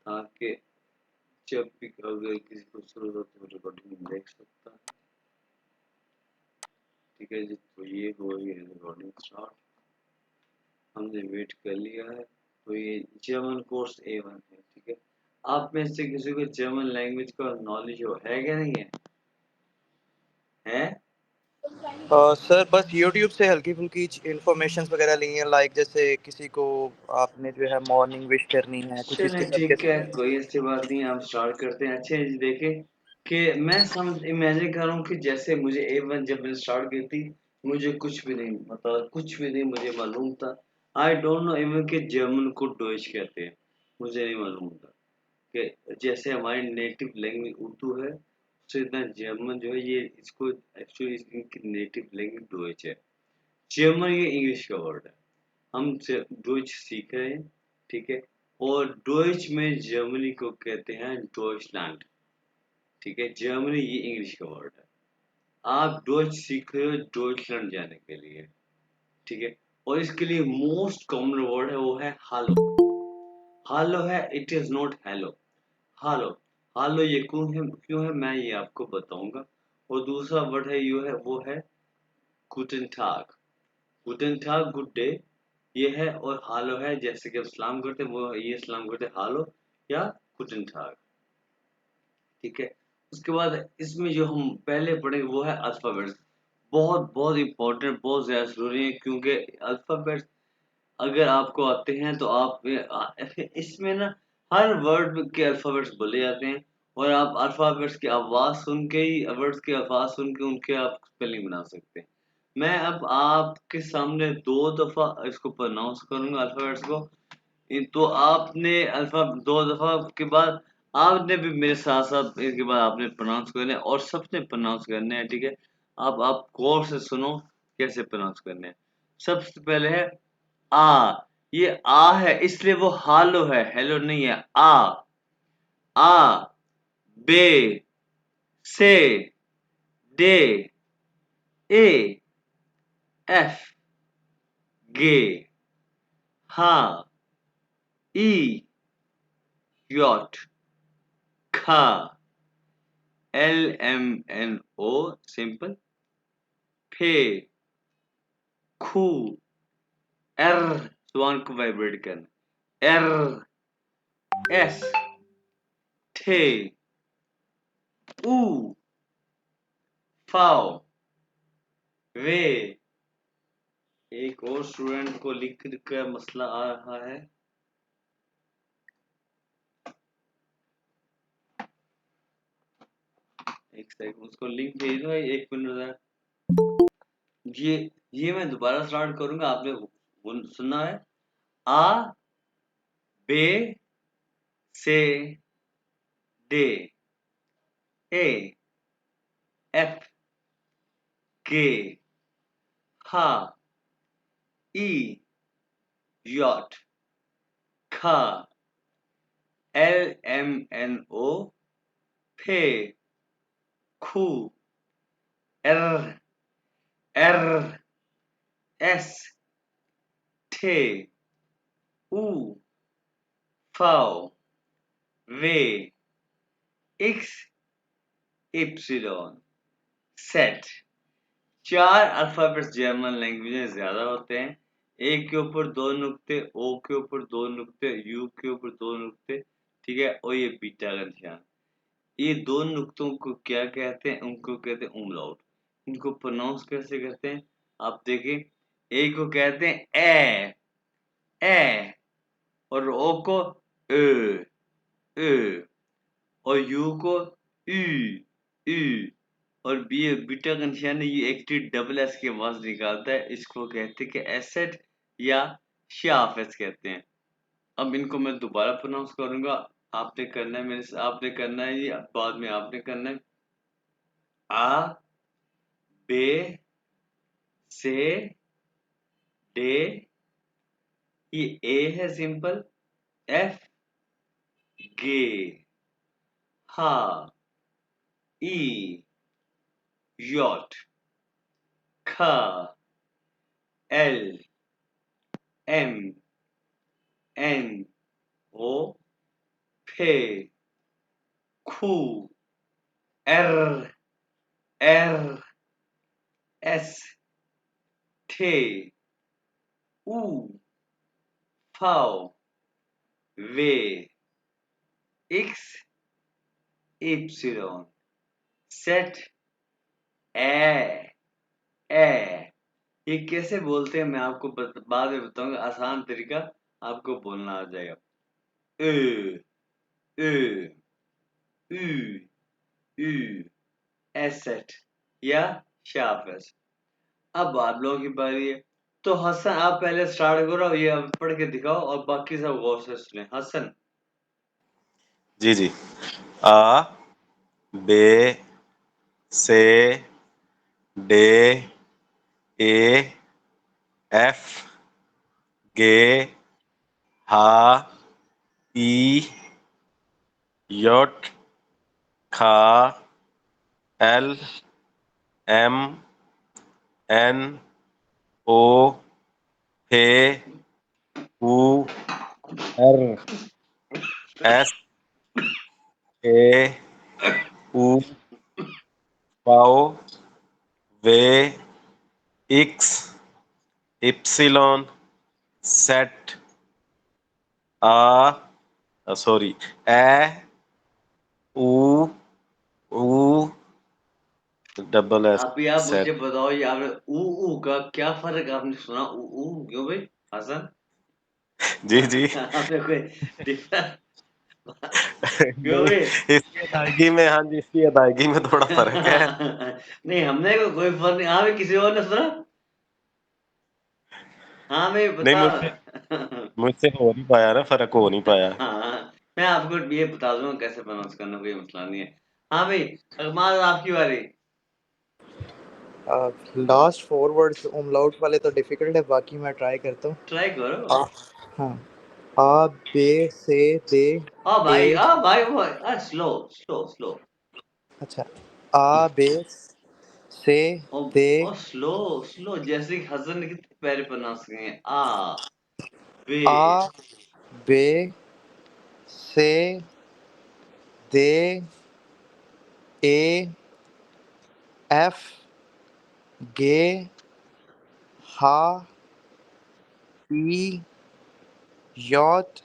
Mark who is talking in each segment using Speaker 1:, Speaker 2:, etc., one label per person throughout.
Speaker 1: आके जब भी अगर किसी को जरूरत हो तो रिकॉर्डिंग देख सकता है। ठीक है जी, तो ये हो गई रिकॉर्डिंग स्टार्ट। हमने वेट कर लिया है। तो ये जर्मन कोर्स A1 है। ठीक है, आप में से किसी को जर्मन लैंग्वेज का नॉलेज है क्या नहीं है? है?
Speaker 2: सर बस यूट्यूब से हल्की फुल्की इंफॉर्मेशन वगैरह ली हैं, लाइक जैसे किसी को आपने जो है मॉर्निंग विश करनी है, कुछ
Speaker 1: चलें
Speaker 2: इसके साथ
Speaker 1: ठीक है,
Speaker 2: कैसे।
Speaker 1: कोई ऐसी बात नहीं, आप स्टार्ट करते हैं। अच्छे जी, देखें कि मैं समझ इमेजिन कर रहा हूँ कि जैसे मुझे A1 जब मैंने स्टार्ट की थी, मुझे कुछ भी नहीं पता, कुछ भी नहीं मुझे मालूम था। आई डोंट नो इवन कि जर्मन को डॉइच कहते हैं, मुझे नहीं मालूम था कि जैसे हमारी नेटिव लैंग्वेज उर्दू है, उससे इतना जर्मन जो है ये इसको एक्चुअली इनकी नेटिव लैंग्वेज डॉइच है। जर्मन ये इंग्लिश का वर्ड है। हम डोइच सीख रहे हैं। ठीक है, और डोइच में जर्मनी को कहते हैं डॉइचलैंड। ठीक है, जर्मनी ये इंग्लिश का वर्ड है। आप डोइच सीख रहे हो डॉइचलैंड जाने के लिए। ठीक है, और इसके लिए मोस्ट कॉमन वर्ड है वो है हालो। हालो है, इट इज नॉट हेलो। हालो, हालो ये क्यों है मैं ये आपको बताऊंगा। और दूसरा वर्ड है यू है वो है गुटन टाग। गुटन टाग गुड डे ये है, और हालो है जैसे कि आप सलाम करते हैं, वो ये सलाम करते हैं हालो या गुटन टाग। ठीक है, उसके बाद इसमें जो हम पहले पढ़ेंगे वो है अल्फाबेट्स। बहुत बहुत इंपॉर्टेंट, बहुत ज़्यादा ज़रूरी है, क्योंकि अल्फाबेट्स अगर आपको आते हैं तो आप इसमें ना हर वर्ड के अल्फाबेट्स बोले जाते हैं, और आप अल्फाबेट्स की आवाज़ सुन के ही, वर्ड्स की आवाज़ सुन के उनके आप स्पेलिंग बना सकते हैं। मैं अब आपके सामने 2 दफ़ा इसको प्रोनाउंस करूँगा अल्फाबेट्स को। तो आपने अल्फा 2 दफ़ा के बाद आपने भी मेरे साथ-साथ इसके बाद आपने प्रोनाउंस करना है, और सबने प्रोनाउंस करने हैं। ठीक है? अब आप गौर से सुनो कैसे प्रोनाउंस करने हैं। सबसे पहले है आ। ये आ है इसलिए वो हालो है, हेलो नहीं है। आ, बे, से, डे, ए, एफ, गे, हा, ई, यॉट, खा, LMNO सिंपल, फे, खू, एर जुबान को वाइब्रेट करना, एर, एस, ठे, ऊ, फाओ, वे। एक और स्टूडेंट को लिख कर मसला आ रहा है। एक सेकंड, उसको लिंक भेज दो, 1 मिनट जरा। ये मैं दोबारा स्टार्ट करूंगा, आपने सुनना है। आ, बे, से, डे, ए, एफ, के, हा, ई, यॉट, खा, LMNO, फे, खू, एर, एर, एस, ठे, ऊ, फाओ, वे, एक्स, इप्सिलॉन, सेट। 4 अल्फाबेट्स जर्मन लैंग्वेज में ज्यादा होते हैं। ए के ऊपर 2 नुक्ते, ओ के ऊपर 2 नुक्ते, यू के ऊपर 2 नुक्ते। ठीक है, और ये बीटा का निशान। ये 2 नुक्तों को क्या कहते हैं? उनको कहते हैं उमलाउट। इनको प्रोनाउंस कैसे करते हैं? आप देखें, ए को कहते हैं ए, और ओ को ए, ए, और यू को ई, ई, और बी बीटा का निशान ये एक डबल एस की आवाज निकालता है, इसको कहते हैं कि एसेट या शाफेस कहते हैं। अब इनको मैं दोबारा प्रोनाउंस करूंगा, आपने करना है मेरे से, आपने करना है ये, बाद में आपने करना है। आ, बे, से, डे, ये ए है सिंपल, एफ, गे, हा, ई, यॉट, खा, एल, एम, एन, ओ, फे, खू, एर, एर, एस, थे, ऊ, फाओ, वे, एक्स, इप्सिलॉन, सेट, ए, ए। ये कैसे बोलते हैं मैं आपको बाद में बताऊंगा, आसान तरीका आपको बोलना आ जाएगा। ए, ए, उ, उ, एसेट या शार्प। अब आप लोगों की बारी है, तो हसन आप पहले स्टार्ट करो, ये अब पढ़ के दिखाओ और बाकी सब गौर से सुने। हसन।
Speaker 3: जी जी। आ, बे, से, डे, ए, एफ, गे, हा, ई, यॉट, खा, एल, एम, एन, ओ, पे, ऊ, आर, एस, ए, ऊ, वाओ, वे, एक्स, इप्सिलॉन, सेट, सॉरी, ए, ऊ, ऊ, डबल एस,
Speaker 1: अभी आप मुझे
Speaker 3: सेट।
Speaker 1: बताओ, ये आपने ऊ का क्या फर्क आपने सुना? ऊ क्यों भाई हसन?
Speaker 3: जी जी।
Speaker 1: आपने कोई डिफरेंस क्यों
Speaker 3: नहीं,
Speaker 1: भाई?
Speaker 3: इसकी अदायगी में, हाँ जी, इसकी अदायगी में थोड़ा फर्क है।
Speaker 1: नहीं, हमने कोई फर्क नहीं। हाँ भाई, किसी और ने सुना? हाँ भाई
Speaker 3: नहीं,
Speaker 1: बता।
Speaker 3: मुझसे हो नहीं पाया ना, फर्क हो नहीं पाया।
Speaker 1: हाँ, मैं आपको ये बता दूंगा कैसे प्रोनाउंस करना, कोई मसला नहीं है। हाँ भाई, अरमान आपकी बारी।
Speaker 2: लास्ट 4 वर्ड्स umlaut वाले तो डिफिकल्ट है, बाकी मैं ट्राई करता हूँ।
Speaker 1: ट्राई करो।
Speaker 2: हाँ, आ, बे, से, दे, ए।
Speaker 1: हाँ भाई वो स्लो स्लो स्लो।
Speaker 2: अच्छा, आ, बे, से, दे,
Speaker 1: ओ स्लो स्लो, जैसे कि हसन ने कितने प्यारे प्रोनाउंस किए हैं। बे,
Speaker 2: आ, बे, से, दे, ए, एफ, गे, हा, ई, यॉट,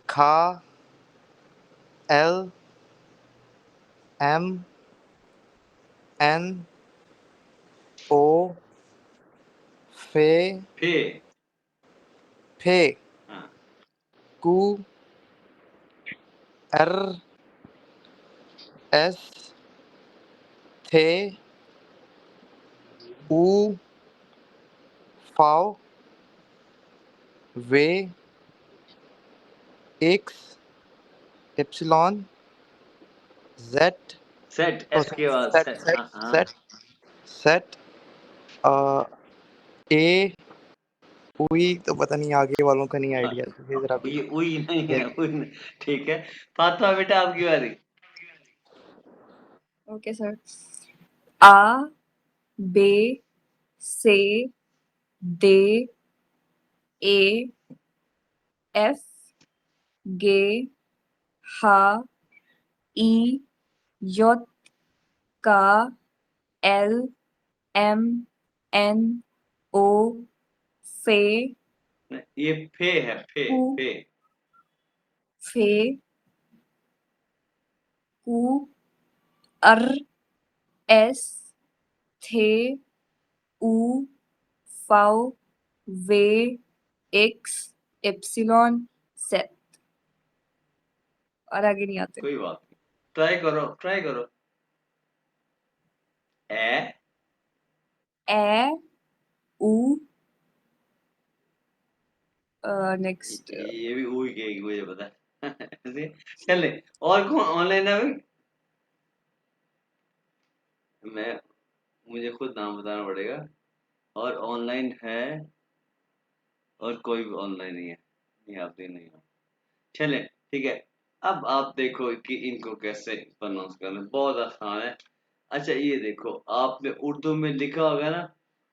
Speaker 2: खा, एल, एम, एन, ओ, फे,
Speaker 1: फे।
Speaker 2: फे,
Speaker 1: हाँ,
Speaker 2: कू, एर, एस, थे, ऊ, फाओ, वे, एक्स, इप्सिलॉन, जेड,
Speaker 1: सेट,
Speaker 2: ओ
Speaker 1: एस के बाद
Speaker 2: सेट,
Speaker 1: सेट।
Speaker 2: सेट,
Speaker 1: हाँ हाँ।
Speaker 2: सेट, सेट, ए, उई तो पता नहीं, आगे वालों का नहीं आइडिया, ये जरा
Speaker 1: ये
Speaker 2: कुछ
Speaker 1: उई नहीं है,
Speaker 2: ये
Speaker 1: उई नहीं। ठीक है, फातिमा बेटा आपकी बारी।
Speaker 4: Okay sir. आ, बे, से, दे, ए, एफ, गे, हा, ई, यॉट, का, एल, एम, एन, ओ, फे,
Speaker 1: ये फे है, फे
Speaker 4: कू,
Speaker 1: फे।
Speaker 4: फे, कू, अर, एस, थे, ऊ, फाउ, वे, एक्स, एप्सिलॉन, सेट। और आगे नहीं आते।
Speaker 1: कोई बात नहीं, ट्राई करो ट्राई करो। ए,
Speaker 4: ए, ऊ, नेक्स्ट
Speaker 1: ये भी उई के मुझे पता है। चले, और कौन ऑनलाइन है भाई? मैं मुझे खुद नाम बताना पड़ेगा। और ऑनलाइन है, और कोई भी ऑनलाइन नहीं है। नहीं, आप भी नहीं हो। चले, ठीक है। अब आप देखो कि इनको कैसे प्रोनाउंस करना है। बहुत आसान है। अच्छा ये देखो, आपने उर्दू में लिखा होगा ना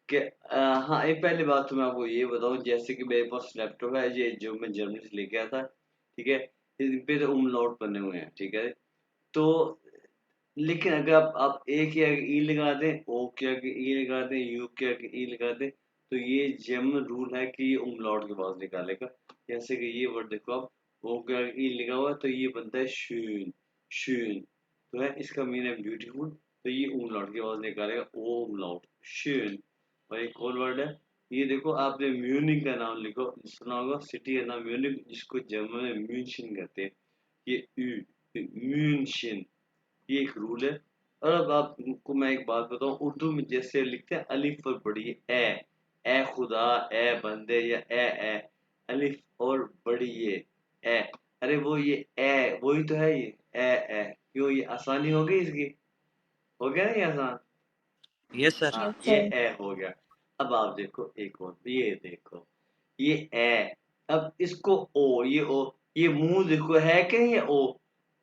Speaker 1: कि हाँ, ये पहली बात तो मैं आपको ये बताऊं, जैसे कि मेरे पास लैपटॉप है, ये जो मैं जर्मनी से लेके आया था, ठीक है। इन पे तो umlaut बने हुए हैं, ठीक है? तो लेकिन अगर आप ए के आगे ई लगा दें, ओ के आगे ई लगा दें, यू के आगे ई लगा दें, तो ये जनरल रूल है कि ये umlaut की आवाज़ निकालेगा। जैसे कि ये वर्ड देखो आप, ओ के आगे ई लगा हुआ है तो ये बनता है schön, schön, तो है इसका मीनिंग है ब्यूटीफुल, तो ये umlaut की आवाज़ निकालेगा, ओ umlaut, schön। और एक और वर्ड है, ये देखो आपने म्यूनिख का नाम लिखो, सुना होगा सिटी का नाम म्यूनिख, जिसको जर्मन में म्यूनशन कहते हैं। ये म्यूनशन, ये एक रूल है। और अब आपको मैं एक बात बताऊं, उर्दू में जैसे लिखते हैं अलिफ पर बड़ी ए खुदा, ए बंदे, या ए अलिफ और बड़ी ये ए, अरे वो ये ए वही तो है, ये ए क्यों, ये आसानी हो गई इसकी, हो गया ना ये आसान।
Speaker 2: Yes sir.
Speaker 1: हाँ
Speaker 4: Yes,
Speaker 1: ये
Speaker 4: sir.
Speaker 1: ए हो गया। अब आप देखो एक और, ये देखो ये ए, अब इसको ओ, ये मुंह देखो है क्या, ये ओ,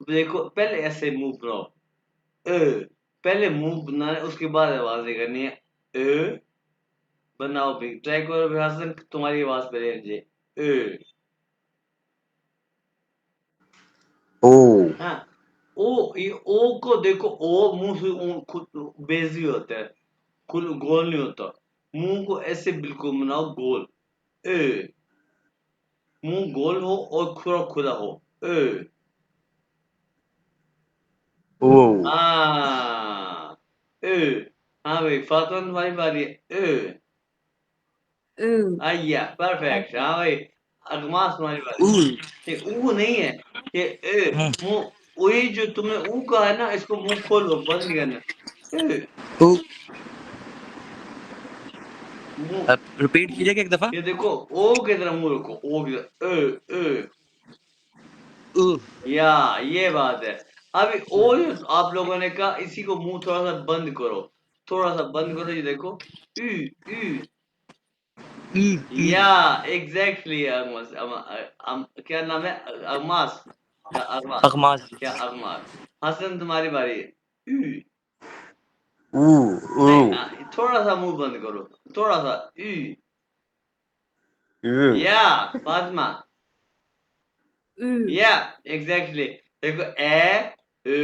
Speaker 1: देखो पहले ऐसे मुंह बनाओ, पहले मुंह बनाना है, उसके बाद आवाज करनी है, अ बनाओ भी, ट्राई करो भी हसन, तुम्हारी आवाज पहले मुझे अ,
Speaker 2: ओ।
Speaker 1: हाँ ओ, ये ओ को देखो, ओ मुंह से खुद बेजी होता है, खुल गोल नहीं होता, मुंह को ऐसे बिल्कुल बनाओ गोल, ए, मुंह गोल हो और खुला खुला हो, ए,
Speaker 2: ओ।
Speaker 1: हाँ ए, हाँ भाई फातिमा तुम्हारी बारी है, ए,
Speaker 4: Ooh.
Speaker 1: आइया परफेक्ट,
Speaker 4: Okay.
Speaker 1: हाँ भाई अगमास तुम्हारी बारी।
Speaker 2: ऊ।
Speaker 1: ये ऊ नहीं है, ये ए,
Speaker 2: हम्म।
Speaker 1: मुंह, वही जो तुमने ऊ कहा है ना, इसको मुंह खोलो, बंद नहीं करना, ए,
Speaker 2: ऊ।
Speaker 1: मुंह,
Speaker 2: अब रिपीट कीजिएगा एक दफा।
Speaker 1: ये देखो ओ की तरह मुंह रखो, ओ की तरह
Speaker 2: ऊ।
Speaker 1: या ये बात है। अभी ओ जो आप लोगों ने कहा, इसी को मुंह थोड़ा सा बंद करो, थोड़ा सा बंद करो, ये देखो ऊ ऊ,
Speaker 2: ई। ई।
Speaker 1: या एग्जैक्टली अगमास, क्या नाम है, अगमास या अगमास,
Speaker 2: अगमास।
Speaker 1: क्या अगमास, हसन तुम्हारी बारी है, ऊ,
Speaker 2: ऊ। ऊ।
Speaker 1: नहीं थोड़ा सा मुंह बंद करो, थोड़ा सा
Speaker 2: ऊ।
Speaker 1: या फातिमा,
Speaker 4: Ooh.
Speaker 1: या एग्जैक्टली, देखो उ,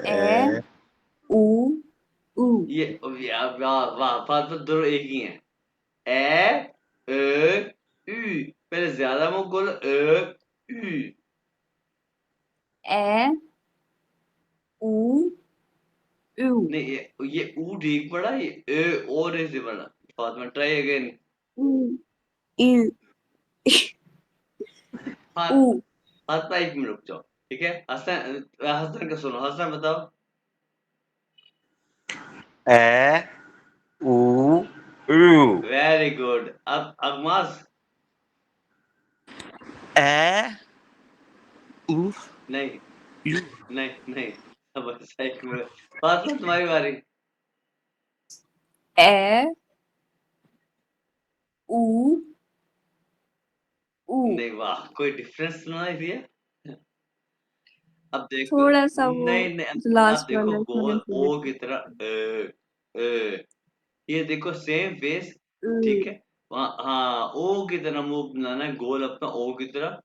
Speaker 4: E. U. U.
Speaker 1: ये वाह वाह फातिमा, दोनों एक ही हैं, ए पहले ज्यादा मुंह खोलो, उ,
Speaker 4: E. U. U.
Speaker 1: नहीं ये ऊ ठीक पड़ा, ये और ऐसे पड़ा, Fatima try again,
Speaker 4: U. U. U.
Speaker 1: Fatima एक मिनट रुक जाओ, ठीक है, हसन, हसन का सुनो, हसन बताओ,
Speaker 3: ए ऊ ऊ।
Speaker 1: Very good. अब अगमास,
Speaker 2: ए। ऊ।
Speaker 1: नहीं
Speaker 2: यू।
Speaker 1: नहीं, अब अच्छा एक मिनट, फातिमा तुम्हारी बारी,
Speaker 4: E. U. U.
Speaker 1: नहीं वाह, कोई डिफरेंस सुनाई दिया, अब देखो,
Speaker 4: थोड़ा सा वो
Speaker 1: नहीं अब
Speaker 4: लास्ट
Speaker 1: देखो
Speaker 4: वाला थोड़ा
Speaker 1: गोल
Speaker 4: सा
Speaker 1: ओ की
Speaker 4: different.
Speaker 1: तरह ये देखो सेम फेस,
Speaker 4: U.
Speaker 1: ठीक है, वहाँ हाँ ओ की तरह मुंह बनाना है, गोल अपना ओ की तरह,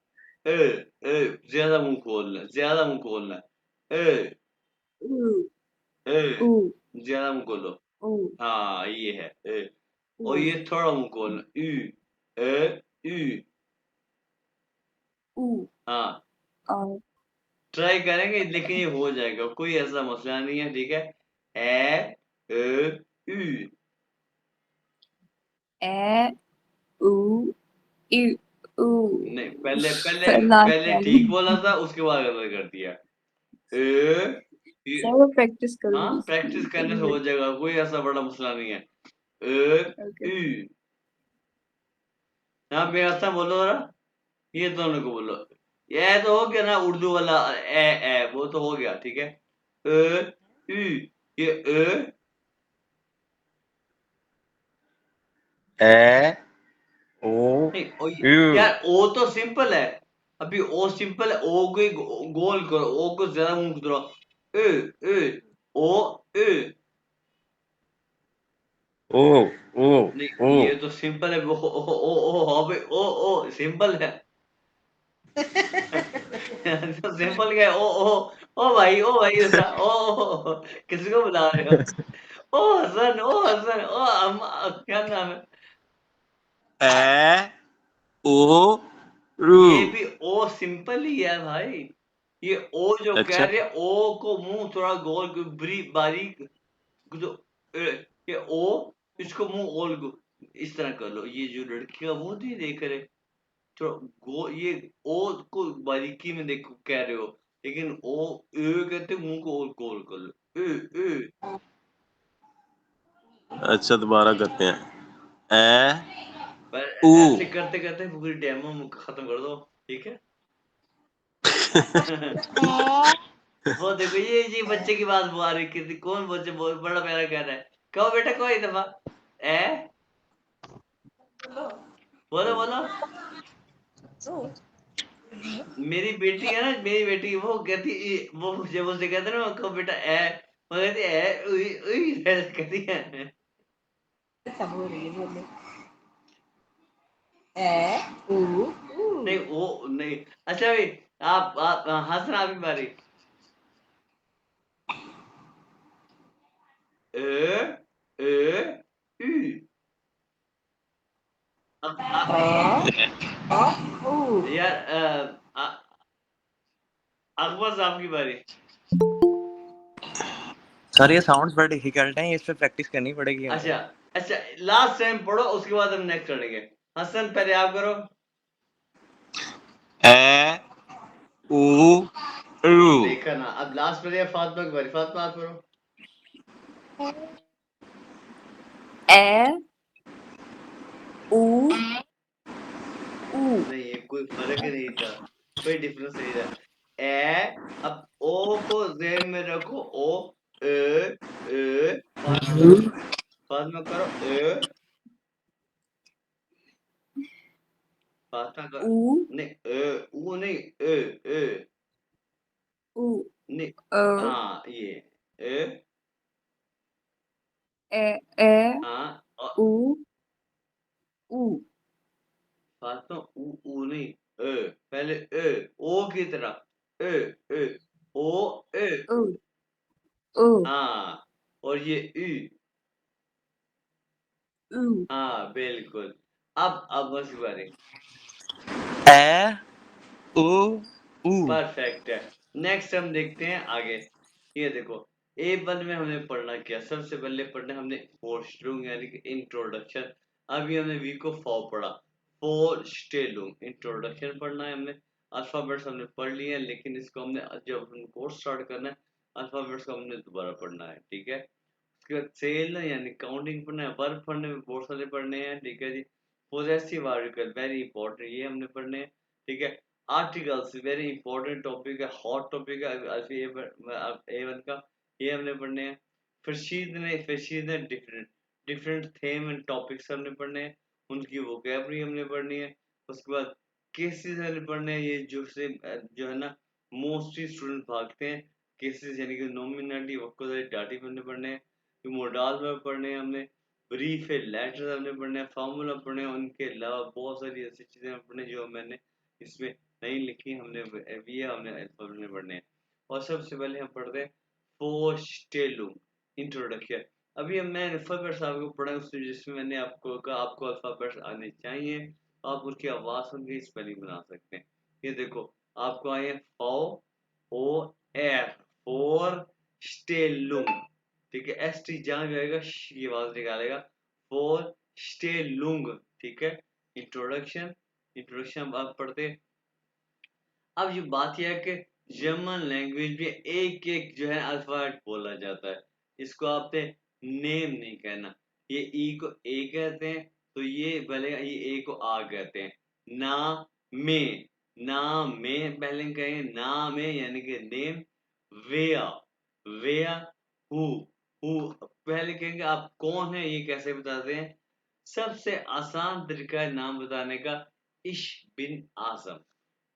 Speaker 1: ज्यादा मुंह खोलना है, ज्यादा मुंह खोलना है,
Speaker 4: U.
Speaker 1: ए,
Speaker 4: U.
Speaker 1: ज्यादा मुंह खोलो,
Speaker 4: U.
Speaker 1: हाँ ये है और
Speaker 4: U.
Speaker 1: ये थोड़ा मुंह खोलना,
Speaker 4: U.
Speaker 1: हाँ
Speaker 4: और
Speaker 1: ट्राई करेंगे, लेकिन ये हो जाएगा, कोई ऐसा मसला नहीं है, ठीक है, ए, उ,
Speaker 4: E. U. U. U.
Speaker 1: नहीं पहले पहले
Speaker 4: फिर लास्ट
Speaker 1: पहले ठीक बोला
Speaker 4: वाली
Speaker 1: था, उसके बाद गलत कर दिया, ए,
Speaker 4: सर वो प्रैक्टिस
Speaker 1: हाँ
Speaker 4: करूंगी
Speaker 1: प्रैक्टिस करने से
Speaker 4: इसकी
Speaker 1: हो जाएगा, कोई ऐसा बड़ा मसला नहीं है, ए,
Speaker 4: ओके
Speaker 1: उ, हाँ बेहतर बोलो जरा, ये दोनों को बोलो, ये तो हो गया ना उर्दू वाला, वो तो हो गया, ठीक है, ए, उ, ये
Speaker 3: ए ओ
Speaker 1: नहीं
Speaker 3: यू।
Speaker 1: यार ओ तो सिंपल है, अभी ओ सिंपल है, ओ को ही गोल करो, ओ को ज्यादा मुंह करो, ए, ए, ओ, ए,
Speaker 3: ओ ओ
Speaker 1: नहीं
Speaker 3: ओ
Speaker 1: ये तो सिंपल है वो ओ हॉबी ओ सिंपल है तो सिंपल क्या है ओ भाई उठा ओ किसको बुला रहे हो ओ हसन ओ अम्मा क्या नाम है
Speaker 3: ए ओ रू।
Speaker 1: ये भी ओ सिंपल ही है भाई ये ओ जो कह
Speaker 3: अच्छा
Speaker 1: रहे हैं ओ को मुंह थोड़ा गोल बारीक जो ये ओ इसको मुंह इस तरह कर लो ये जो लड़की का मुंह नहीं देख रहे तो ये ओ को बारीकी में देखो कह रहे हो लेकिन ओ ए कहते मुंह को और गोल कर लो ए
Speaker 3: अच्छा दोबारा करते हैं। ए
Speaker 1: पर
Speaker 3: ऊ।
Speaker 1: ऐसे करते करते पूरी डेमो खत्म कर दो ठीक है वो देखो ये बच्चे की बात आ रही किसी कौन बच्चे बड़ा प्यारा कह रहा है कहो बेटा कोई दफा ए बोलो बोलो मेरी बेटी है ना मेरी बेटी वो कहती वो मुझे मुझसे कहते ना कहो बेटा ए वो कहती है उई उई ऐसे कहती है नहीं वो नहीं अच्छा भाई आप हंसना आपकी बारी ए ए उ यार अकबर साहब की बारी
Speaker 2: सर ये साउंड्स बड़े डिफिकल्ट हैं, इस पे प्रैक्टिस करनी पड़ेगी
Speaker 1: अच्छा
Speaker 2: हमें।
Speaker 1: अच्छा लास्ट टाइम पढ़ो उसके बाद हम नेक्स्ट करेंगे हसन पहले आप करो
Speaker 3: ए ऊ रू।
Speaker 1: देखा ना अब लास्ट पर फातिमा की बारी फातिमा आप करो
Speaker 4: ए ऊ ऊ
Speaker 1: नहीं ये कोई फर्क ही नहीं था कोई डिफरेंस नहीं था ए अब ओ को जेन में रखो ओ ए फातिमा करो ए फातिमा करो
Speaker 4: ऊ
Speaker 1: नहीं वो नहीं ए ए
Speaker 4: ऊ
Speaker 1: नहीं
Speaker 4: अ
Speaker 1: हाँ ये ए
Speaker 4: ए ए
Speaker 1: हाँ और
Speaker 4: ऊ ऊ
Speaker 1: फातिमा ऊ नहीं पहले ओ की तरह ए ए ओ ए
Speaker 4: ऊ ऊ
Speaker 1: हाँ और ये ई
Speaker 4: ऊ
Speaker 1: हाँ बिल्कुल अब बस बारी
Speaker 2: ए ऊ ऊ।
Speaker 1: परफेक्ट है नेक्स्ट हम देखते हैं आगे ये देखो A1 में हमने पढ़ना क्या सबसे पहले पढ़ना हमने फोरस्ट्रुंग यानी कि इंट्रोडक्शन अभी हमने वी को फॉर पढ़ा फोरस्टेलुंग इंट्रोडक्शन पढ़ना है हमने अल्फाबेट्स हमने पढ़ लिए हैं लेकिन इसको हमने जब हम कोर्स स्टार्ट करना है अल्फाबेट्स को हमने दोबारा पढ़ना है ठीक है उसके बाद सेल यानी काउंटिंग पढ़ना है वर्ब पढ़ने में बहुत सारे पढ़ने हैं ठीक है जी पोजेसिव आर्टिकल वेरी इंपॉर्टेंट ये हमने पढ़ने हैं ठीक है आर्टिकल्स वेरी इंपॉर्टेंट टॉपिक है हॉट टॉपिक है A1 का ये हमने पढ़ने हैं फरशीद ने different different theme and topics हमने पढ़ने हैं उनकी वोकैबलरी हमने पढ़नी है उसके बाद केसेस हमने पढ़ने हैं ये जो है ना मोस्टली स्टूडेंट भागते हैं केसेस यानी कि नॉमिनलिटी वक्कोदारी डाटिव हमने पढ़ने हैं मोडाल में पढ़ने हैं हमने ब्रीफ है लेटर्स हमने पढ़ने हैं फार्मूला पढ़ने हैं उनके अलावा बहुत सारी ऐसी चीज़ें पढ़ने जो मैंने इसमें नहीं लिखी हमने ये हमने हमने पढ़ने हैं और सबसे पहले हम पढ़ते हैं फोस्टेलुम इंट्रोडक्शन अभी हम मैं अल्फाबेट्स साहब को पढ़ा उसमें जिसमें मैंने आपको कहा आपको अल्फाबेट्स आने चाहिए आप उसकी आवाज़ सुन के स्पेलिंग बना सकते हैं ये देखो आपको आए हैं फो ओ एफ फोर स्टेलुम ठीक है एस टी जहां भी आएगा की आवाज निकालेगा फोर स्टे लुंग ठीक है इंट्रोडक्शन इंट्रोडक्शन आप पढ़ते अब ये बात यह है कि जर्मन लैंग्वेज में एक एक जो है अल्फाबेट बोला जाता है इसको आपने नेम नहीं कहना ये ई को ए कहते हैं तो ये पहले ये ए को आ कहते हैं ना में ना में पहले कहेंगे ना में यानी कि नेम वेया वेया हु हु पहले कहेंगे आप कौन है ये कैसे बताते हैं सबसे आसान तरीका है नाम बताने का इश बिन आजम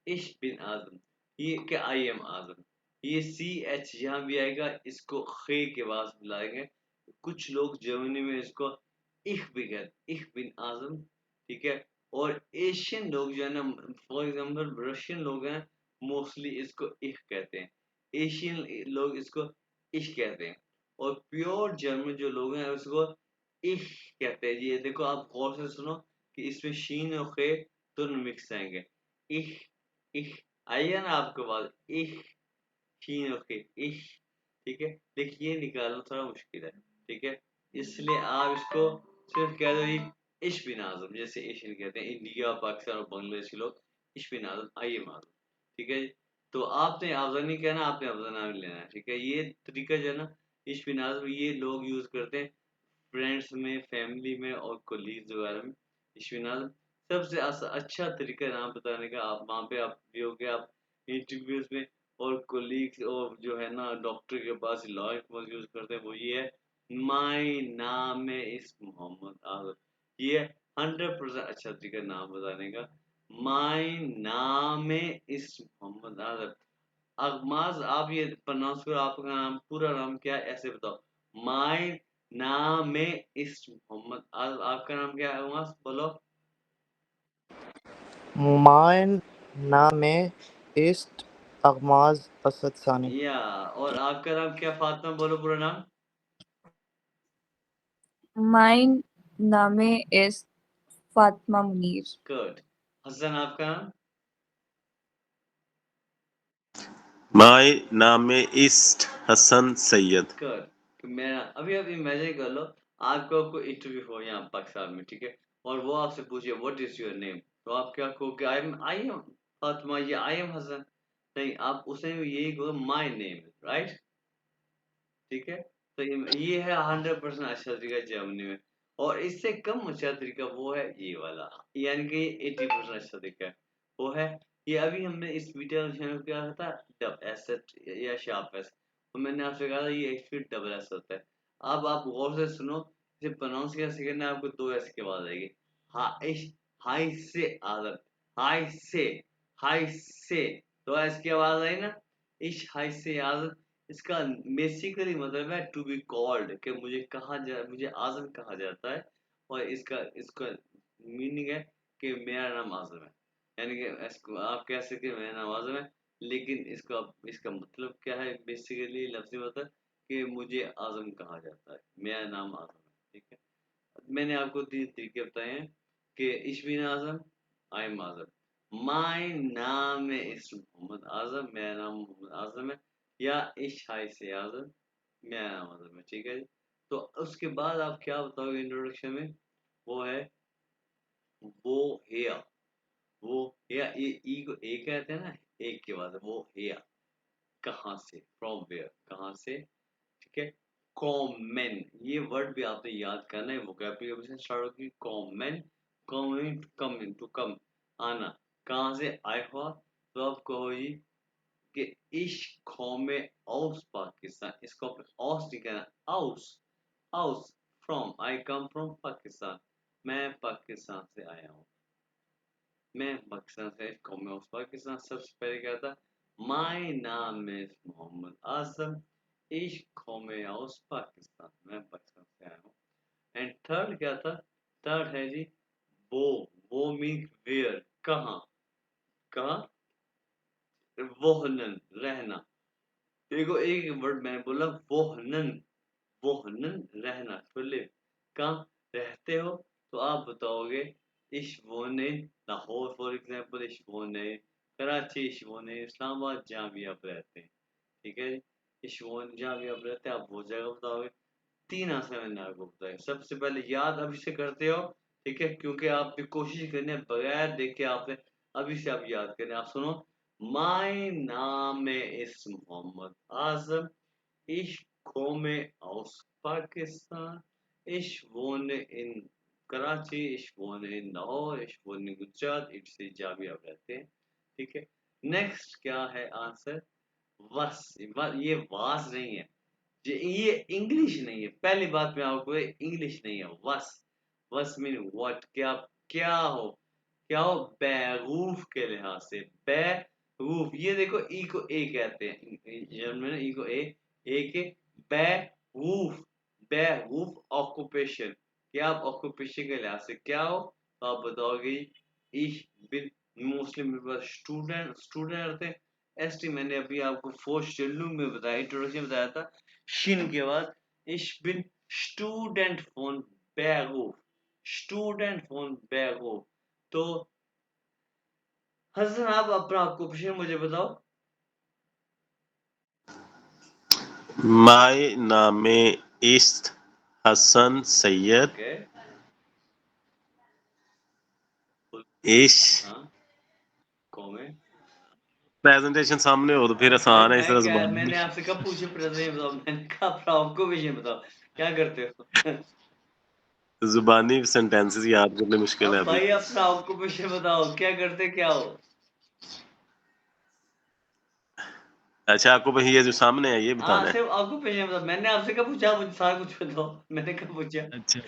Speaker 1: इश बिन आजम ये क्या आई एम आजम ये सी एच यहाँ भी आएगा इसको खे के बाद बुलाएंगे कुछ लोग जर्मनी में इसको इख भी कहते, इख बिन आजम, ठीक है। और एशियन लोग जो है ना, फॉर एग्जांपल रशियन लोग हैं, मोस्टली इसको इख कहते हैं, एशियन लोग इसको इश कहते हैं, और प्योर जर्मन जो लोग हैं उसको इह कहते हैं। ये देखो आप गौर से सुनो कि इसमें शीन और खे दोनों मिक्स आएंगे, इह इह आइए ना आपके पास इह शीन और खे इह, ठीक है। देखिए ये निकालना थोड़ा मुश्किल है, ठीक है, इसलिए आप इसको सिर्फ कह दो इश्क आजम, जैसे एशियन कहते हैं, इंडिया पाकिस्तान और बांग्लादेश के लोग इश्क आजम, आइए माजम, ठीक है जी। तो आपने अफजल नहीं कहना, आपने अफजल नाम लेना है, ठीक है। ये तरीका जो है ना इश्क आजम, ये लोग यूज करते हैं फ्रेंड्स में, फैमिली में और कोलीग्स वगैरह में। इश्क आजम सबसे अच्छा तरीका नाम बताने का। आप वहाँ पे आप भी हो गए, आप इंटरव्यूज में और कोलीग्स और जो है ना डॉक्टर के पास लॉ यूज करते हैं, वो ये है माय नाम है इस मोहम्मद आजम। ये 100% अच्छा तरीका नाम बताने का। माय नाम है इस मोहम्मद आजम। अगमाज आप ये प्रोनाउंस करो, आपका नाम पूरा नाम क्या है ऐसे बताओ। माय नाम है इस मोहम्मद आजम। आपका नाम क्या है अगमाज, बोलो।
Speaker 2: Mein Name ist Ahmad Asad Sani.
Speaker 1: या और आपका नाम क्या, फातिमा बोलो पूरा नाम।
Speaker 4: Mein Name ist Fatma Munir.
Speaker 1: Good. Hasan आपका नाम।
Speaker 3: माय नाम इस्ट हसन सैयद।
Speaker 1: गुड। तो मैं अभी आप इमेजिन कर लो, आपका कोई इंटरव्यू हो यहाँ पाकिस्तान में, ठीक है, और वो आपसे पूछे व्हाट इज योर नेम, तो आप क्या कहोगे, आई एम फातिमा या आई एम हसन। नहीं, आप उसे यही कहो माय नेम, राइट, ठीक है। तो ये है 100% अच्छा तरीका जर्मनी में। और इससे कम अच्छा तरीका वो है ये वाला, यानी कि 80% अच्छा तरीका है वो है ये। अभी हमने इस वीडियो चैनल क्या था, डब एस या शार्प एस, तो मैंने आपसे कहा था ये एक्चुअली डबल एस होता है। अब आप गौर से सुनो, इसे प्रोनाउंस कैसे करना है, आपको 2 एस के बाद आएगी। हाइश, हाई से आदत, हाई से, हाई से 2 एस की आवाज आई ना, इश हाई से आदत। इसका बेसिकली मतलब है टू बी कॉल्ड, कि मुझे कहा जा, मुझे आजम कहा जाता है। और इसका इसका मीनिंग है कि मेरा नाम आजम है, यानी कि इसको आप कह सकते हैं मेरा नाम आजम है। लेकिन इसका इसका मतलब क्या है, बेसिकली लफ्जी मतलब कि मुझे आजम कहा जाता है, मेरा नाम आजम है, ठीक है। मैंने आपको 3 तरीके बताए हैं कि इश्बिन आजम, आई एम आजम, माय नाम इस मोहम्मद आजम, मेरा नाम मोहम्मद आजम है, या इश हाय से आजम, मेरा नाम आजम है, ठीक है जी। तो उसके बाद आप क्या बताओगे इंट्रोडक्शन में, वो है वो हेया, वो हेया, ये ई को ए कहते हैं ना, एक के बाद वो हेया, कहाँ से, फ्रॉम वेयर, कहाँ से, ठीक है। कॉमन, ये वर्ड भी आपने याद करना है, वोकैबुलरी से स्टार्ट होगी। कॉमन, कॉमन टू कम, इन टू कम, आना, कहाँ से आया हुआ, तो आप कहो जी कि इश कौमे औस पाकिस्तान, इसको आपने औस नहीं कहना, औस, औस, from, I come from Pakistan, मैं पाकिस्तान से आया हूँ, मैं पाकिस्तान से, कौमे औस पाकिस्तान। सबसे पहले क्या था, माय नाम इज मोहम्मद आजम, इश्क कौमे औस पाकिस्तान, मैं पाकिस्तान से आया हूँ। एंड थर्ड क्या था, थर्ड है जी वो, वो मीन वेयर, कहाँ, कहाँ, वोहनन, रहना। देखो एक वर्ड मैंने बोला वोहनन, वोहनन रहना, तो लिव, कहाँ रहते हो, तो आप बताओगे इश्वोने लाहौर, फॉर एग्जांपल इश्वोने कराची, इश्वोने इस्लामाबाद, जहाँ भी आप रहते हैं, ठीक है। इश्वोन जहाँ भी आप रहते हैं, आप वो जगह बताओगे। 3 आंसर मैंने आपको बताया। सबसे पहले याद अभी से करते हो, ठीक है, क्योंकि आप भी कोशिश करने बगैर देखे आपने अभी से आप याद करें। आप सुनो, माय नाम इस Mohammad Azam, ich komme aus Pakistan, ich wohne in Karachi, ich wohne in Lahore, ich wohne in Gujarat, इससे जहाँ भी आप रहते हैं, ठीक है। नेक्स्ट क्या है आंसर, वस, ये वास नहीं है, ये इंग्लिश नहीं है, पहली बात में आपको इंग्लिश नहीं है। वस, वस मीन व्हाट, क्या हो, क्या हो बैरूफ के लिहाज से, बैरूफ, ये देखो ई को ए कहते हैं जर्मन में, ई को ए, ए के बैरूफ, बैरूफ ऑक्यूपेशन, कि आप ऑक्यूपेशन के लिहाज से क्या हो, तो आप बताओगे ich bin मोस्टली मेरे पास स्टूडेंट रहते हैं। एसटी मैंने अभी आपको फोर्स्टेलू में बताया, इंट्रोडक्शन बताया था। शिन के बाद ich bin student von Beruf, student von Beruf। तो हसन आप अपना ऑक्यूपेशन मुझे बताओ।
Speaker 3: Mein Name ist Hassan Syed.
Speaker 1: Okay
Speaker 3: Ich
Speaker 1: हाँ कौन है?
Speaker 3: प्रेजेंटेशन सामने हो तो फिर आसान है, इस तरह जुबान
Speaker 1: मैंने आपसे कब पूछे प्रेजेंट बताओ, मैंने कहा अपना ऑक्यूपेशन बताओ, क्या करते हो?
Speaker 3: जुबानी सेंटेंसेस याद करने मुश्किल है
Speaker 1: अब
Speaker 3: अभी।
Speaker 1: भाई अपना ऑक्यूपेशन बताओ, क्या करते क्या हो?
Speaker 3: अच्छा, आपको भाई ये जो सामने है ये
Speaker 1: हाँ
Speaker 3: बताना है।
Speaker 1: सिर्फ ऑक्यूपेशन बताओ। मैंने आपसे कब पूछा, मुझे सारा कुछ बताओ। मैंने कब पूछा?
Speaker 3: अच्छा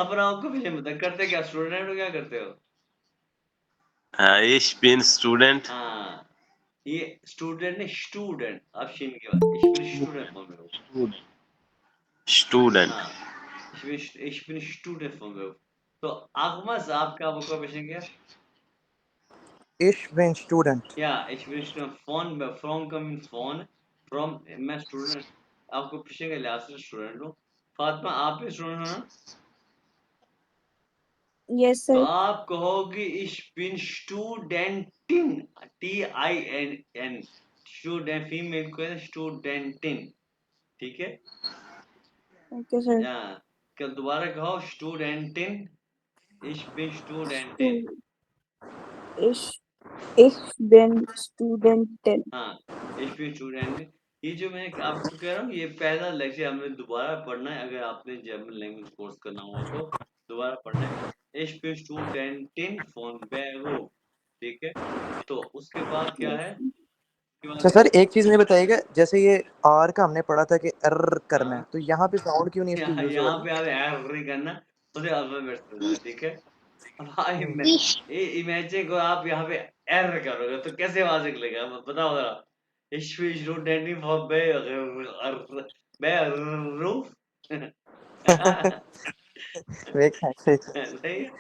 Speaker 1: अपना ऑक्यूपेशन बताओ, करते क्या, स्टूडेंट हो, क्या करते हो?
Speaker 3: हाँ, ich bin Student.
Speaker 1: हाँ ये स्टूडेंट ने स्टूडेंट, आप शिन के बाद ich bin student von Beruf।
Speaker 3: Student.
Speaker 1: हाँ ich bin student von Beruf। तो आगमस आपका ऑक्यूपेशन क्या?
Speaker 2: Ich bin student.
Speaker 1: या ich bin स्टूडेंट from का मींस from मैं स्टूडेंट, आपको ऑक्यूपेशन के लिहाज से स्टूडेंट हूँ। फातिमा आप भी स्टूडेंट हो ना?
Speaker 4: Yes,
Speaker 1: तो
Speaker 4: sir.
Speaker 1: आप कहोगे ich bin Studentin, TINN, student female को है स्टूडेंटिन, ठीक है?
Speaker 4: Okay, sir.
Speaker 1: या क्या दोबारा कहो, स्टूडेंटिन, ich bin Studentin।
Speaker 4: Ich, ich bin Studentin.
Speaker 1: हाँ ich bin Studentin। ये जो मैं आपको कह रहा हूँ, ये पहला लेक्चर हमने दोबारा पढ़ना है, अगर आपने जर्मन लैंग्वेज कोर्स करना हुआ तो दोबारा पढ़ना है। ich bin Studentin von Beruf, ठीक है? तो उसके बाद क्या
Speaker 4: Yes.
Speaker 1: है, उसके बाद
Speaker 2: अच्छा
Speaker 1: क्या
Speaker 2: सर,
Speaker 1: है?
Speaker 2: एक चीज नहीं बताइएगा, जैसे ये आर का हमने पढ़ा था कि एर करना है,
Speaker 1: हाँ
Speaker 2: तो यहाँ पे साउंड क्यों नहीं इसकी
Speaker 1: यहाँ
Speaker 2: यूज हो
Speaker 1: यहाँ
Speaker 2: रही?
Speaker 1: पे आप एवरी करना, उसे अल्फाबेट करना, ठीक है? अब हाँ
Speaker 4: Ich,
Speaker 1: इमेजिन को आप यहाँ पे एर करोगे तो कैसे आवाज निकलेगा, बताओ जरा। ich bin Studentin von Beruf।
Speaker 2: वेक है, ठीक है,
Speaker 1: सही है।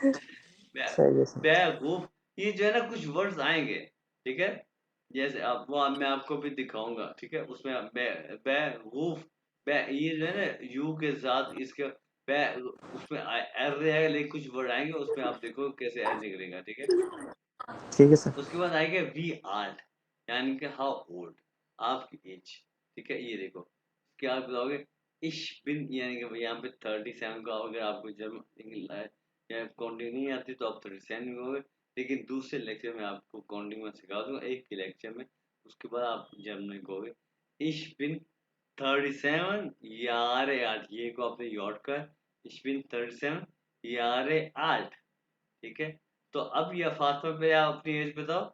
Speaker 2: सही है सर।
Speaker 1: बेवकूफ, ये जो है ना कुछ वर्ड्स आएंगे, ठीक है? जैसे आप वो मैं आपको भी दिखाऊंगा, ठीक है? उसमें बेवकूफ, बे ये जो है ना यू के साथ इसके बे उसमें एर है, लेकिन कुछ वर्ड आएंगे उसमें आप देखो कैसे एर निकलेगा, ठीक है?
Speaker 2: ठीक है सर।
Speaker 1: उसके बाद आएगा वी आर्ट, यानी कि हाउ ओल्ड, आपकी एज, ठीक है? ये देखो क्या आप बताओगे, इश बिन, यानी कि यहाँ पे 37 का, अगर आपको जर्मन या काउंटिंग नहीं आती तो आप 37 में होगे, लेकिन दूसरे लेक्चर में आपको काउंटिंग में सिखा दूंगा, एक ही लेक्चर में। उसके बाद आप जर्मन कहोगे इश बिन 37 यारे आर्ट, ये को आपने याद कर, इश बिन 37 यारे आर्ट, ठीक है? तो अब ये फातिमा पे आप अपनी एज बताओ।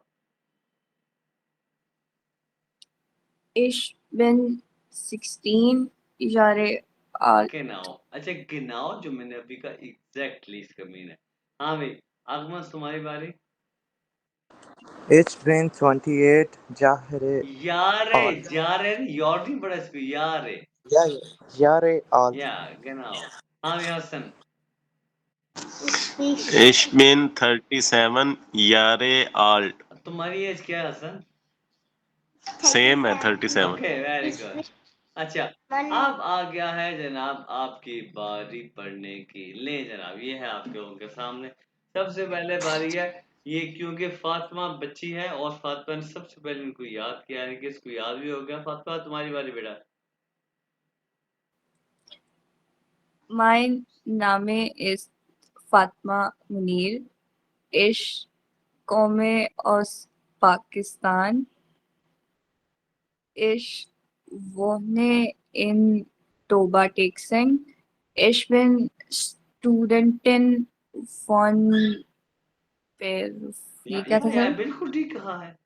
Speaker 4: ich bin 16 Jahre alt.
Speaker 1: गिनाओ, अच्छा गिनाओ जो मैंने अभी का एग्जैक्टली इसका मीन है। हाँ भाई आगमस तुम्हारी बारी।
Speaker 2: Ich bin 28 Jahre
Speaker 1: यारे
Speaker 2: alt.
Speaker 1: यारे यार नहीं पड़ा इसको, यारे
Speaker 2: Ja, Jahre alt.
Speaker 1: या गिनाओ। हाँ भाई Hasan,
Speaker 3: Ich bin 37 Jahre alt.
Speaker 1: तुम्हारी एज क्या है हसन?
Speaker 3: सेम है 37।
Speaker 1: Okay very good. अच्छा अब आ गया है जनाब आपकी बारी पढ़ने की, ले जनाब ये है आपके उनके सामने। सबसे पहले बारी है ये, क्योंकि फातिमा बच्ची है और फातिमा ने सबसे पहले इनको याद किया, यानी कि इसको याद भी हो गया। फातिमा तुम्हारी बारी बेटा।
Speaker 4: Mein Name ist Fatma Munir. Ich komme aus Pakistan. Ich wohne in Toba-Texen. Ich bin Studentin von Beruf. ये क्या था
Speaker 1: या
Speaker 4: सर?
Speaker 1: बिल्कुल ठीक कहा है।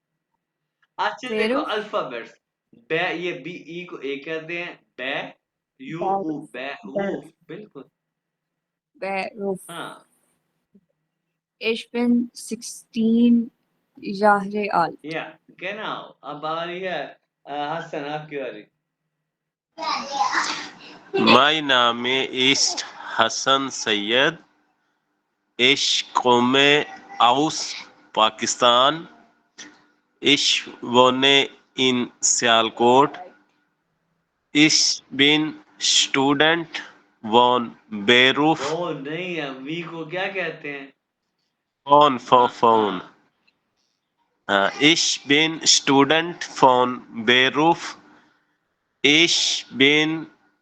Speaker 1: अच्छा देखो
Speaker 4: Beruf?
Speaker 1: अल्फाबेट्स, बे ये बी ई को ए कहते हैं, बे यू ऊ
Speaker 4: Beruf.
Speaker 1: बे
Speaker 4: Beruf.
Speaker 1: बिल्कुल।
Speaker 4: Beruf.
Speaker 1: हाँ
Speaker 4: Ich bin 16 Jahre alt.
Speaker 1: या कहना। अब बारी है हसन आपकी बारी।
Speaker 3: Mein Name ist Hasan Syed, इश कौम आउस पाकिस्तान, इश वोने इन सियालकोट, इश बिन स्टूडेंट वॉन बेरूफ,
Speaker 1: वो नहीं है, वी को क्या कहते हैं?
Speaker 3: फोन फोन,
Speaker 1: हाँ
Speaker 3: ich bin Student von Beruf. Ich bin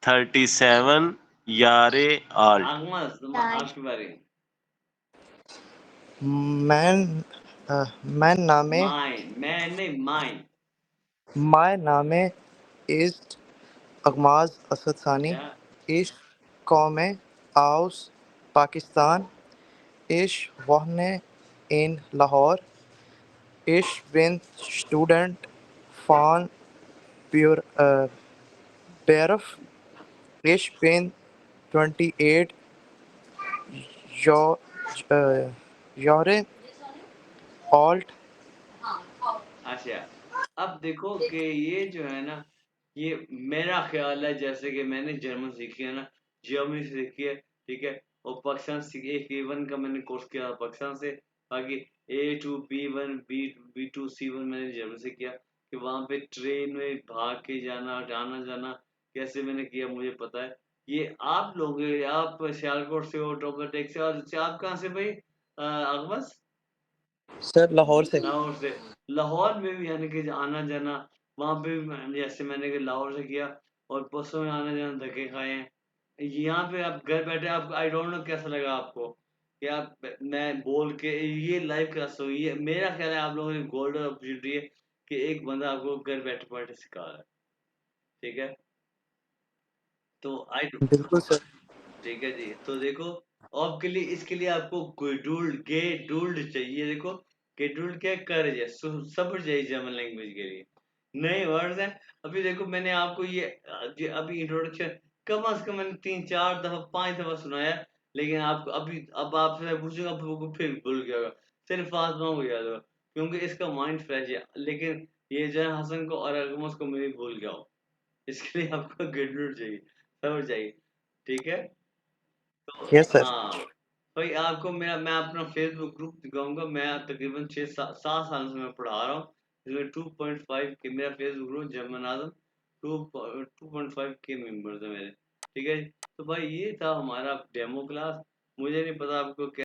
Speaker 3: 37 Jahre alt.
Speaker 1: Agamas आपकी बारी।
Speaker 2: मैं मैं नामे
Speaker 1: माइन, मैं नहीं mine.
Speaker 2: My name is Agmaz Asad Sani.
Speaker 1: क्या?
Speaker 2: Ich komme aus Pakistan. Ich wohne in Lahore. Ich bin Student von Beruf. Ich bin 28 Jahr, Jahre alt.
Speaker 1: अच्छा, अब देखो कि ये जो है ना, ये मेरा ख्याल है जैसे कि मैंने जर्मन सीखी है ना, जर्मनी से सीखी है, ठीक है, और पाकिस्तान से एक A1 का मैंने कोर्स किया था पाकिस्तान से, बाकी A2 B1 B2 C1 मैंने जर्मन से किया, कि वहाँ पे ट्रेन में भाग के जाना, आना जाना कैसे मैंने किया मुझे पता है। ये आप लोग, आप सियालकोट से हो, टोपा से, और आप कहाँ से भाई अकबस?
Speaker 2: सर लाहौर से।
Speaker 1: लाहौर से। लाहौर में भी यानी कि आना जाना, वहाँ पे भी जैसे मैंने कि लाहौर से किया, और बसों में आना जाना धक्के खाए हैं। यहाँ पे आप घर बैठे, आप आई डोंट नो कैसा लगा आपको कि आप, मैं बोल के ये लाइव क्लास हुई है, मेरा ख्याल है आप लोगों की गोल्डन अपॉर्चुनिटी है कि एक बंदा आपको घर बैठे बैठे सिखा रहा है, ठीक है, तो आई,
Speaker 2: बिल्कुल सर।
Speaker 1: ठीक है जी। तो देखो, आपके लिए, इसके लिए आपको गेडूल्ड चाहिए। देखो, गेडूल्ड क्या, करेज है, सब्र चाहिए जर्मन लैंग्वेज के लिए, नए वर्ड्स हैं। अभी देखो मैंने आपको ये अभी इंट्रोडक्शन कम से कम मैंने 3 4 दफा 5 दफा सुनाया, लेकिन आपको अभी, अब आपसे पूछूंगा आपको फिर भूल गया होगा, सिर्फ फातिमा को याद होगा, क्योंकि इसका माइंड फ्रेश है, लेकिन ये जो है हसन को और अगमस को मैं भी भूल गया हूँ। इसके लिए आपको गेडूल्ड चाहिए, सब्र चाहिए, ठीक है। तो
Speaker 2: यस सर।
Speaker 1: हाँ भाई, आपको मेरा, मैं अपना फेसबुक ग्रुप दिखाऊंगा, मैं तकरीबन 6 7 साल से मैं पढ़ा रहा हूँ, इसमें 2.5 के मेरा फेसबुक ग्रुप जर्मन आजम, 2.5 के मेंबर्स है मेरे, ठीक है जी। तो भाई ये था हमारा डेमो क्लास, मुझे नहीं पता आपको कैसा